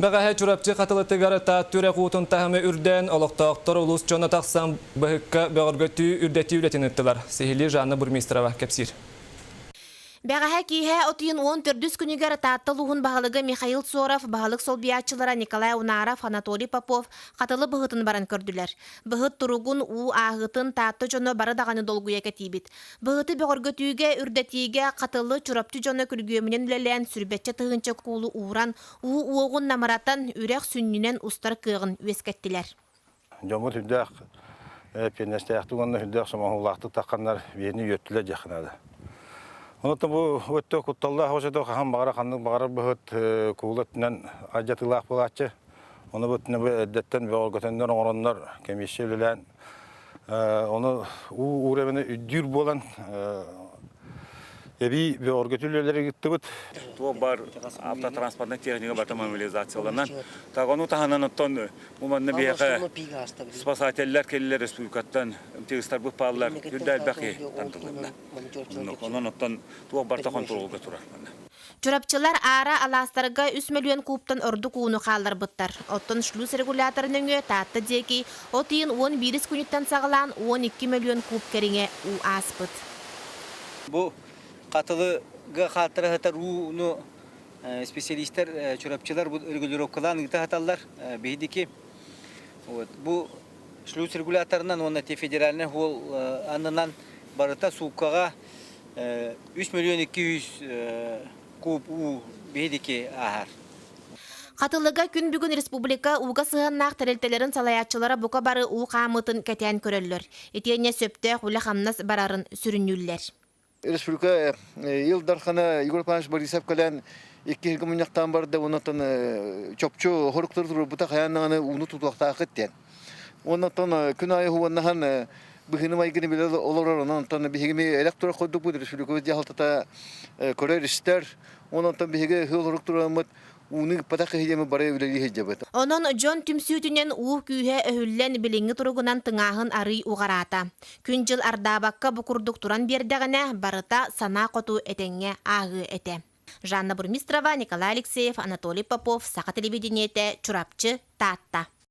Бәғәһе чурапчы қатылытыгары тааттүрі қуытын тахымы үрден олықтақтыр ұлыс жона тақсан бұхыққа бәғыргөтті үрдеті үлетін ұттылар. Сехили Жанна Бурмистрова кәпсир. Бәғәһә кейхә отыйын 14 күнігер таттылуғын бағылығы Михаил Соров, бағылық солбиятчылара Николай Унаров, Анатолий Попов қатылы бұғытын баран көрділер. Бұғыт тұруғын у ағытын татты жоны бары дағаны долгуя кәтейбіт. Бұғыты бәғыргөтіге, үрдетіге қатылы чурапты жоны күлгөмінен үлелән сүрбетчі тұғынчы кулы уғран, оғын намараттан үрек сүннінен ұстар кығын өскеттілер. Жомут үддәк, пенестәяқтығынны үддәк самағылақты таққандар бейіні өттілер жақынады. Онытын бұл өтті құтталда қошады қаған бағара қандың бағара бұғыт куылытынан ажатылақ бұғатшы. Оны бұттыны бұл әдеттен бәғылгөтендер оңыронлар кемеші үлілән. Оны ұғырабыны үддір болан Эби бәғылгөтілерлері күтті бұд. Туа бар автотранспортный техника бар мобилизацияларынан. Тағыну тағынан оттан ұманны бейіқі спасательлер келілер республикаттан тегістар бұқ пағылар үрді әлбәқи тантылығында. Онан оттан туа бар тақын тұрғылға тұрар. Чурапчылар ара аластарга 3 миллион кубтан орду кууну қалар бұттар. Оттон шлюз регуляторының татты деки, отыйын 11 күніттен сағылан 12 миллион куб керіңе у аспыт. Бұл қатылыға қатыры хатар уну специалисттер, чурапчылар бұл регулировкалан ұйта хаталар бейдеки. Бұл шлюз регуляторынан, оны те федеральный хол анынан барыта суққаға 3 миллион 200 куб у бейдеки ағар. Қатылыға күн бүгін республика уға сығаннақ тәрелтелерін салаятчылары бұқа бары у қамытын кәтен көрілер. Етене сөпті құлы қамнас барарын сүрінюлер. Республика елдархана Егор Панович Борисов кәлән 2 мұнияқтан барды, онытын чопчу хорықтыр тұры бұта қаяннағаны уны тұтуақта ақыттен. Онытын күн айы хуаннаған бұхыным айгыны біледі оларар, онытын бігіме электора қойдық бұд республика өз жағалтата көрер істер, онытын бігі хыл хорықтыр алмыд, уны патақы хедемі бары үлелі хеджабыд. Онын Джон түмсүйтінен уу күйе өһүллен билинги туругунан тыңағын арый уғарата. Күн жыл ардабаққа бұқұрдық туран бердіғіне барыta сана қоту этенге ағы эте. Жанна Бурмистрова, Николай Алексеев, Анатолий Попов, Сақа телевидениете, Чурапчы, Татта.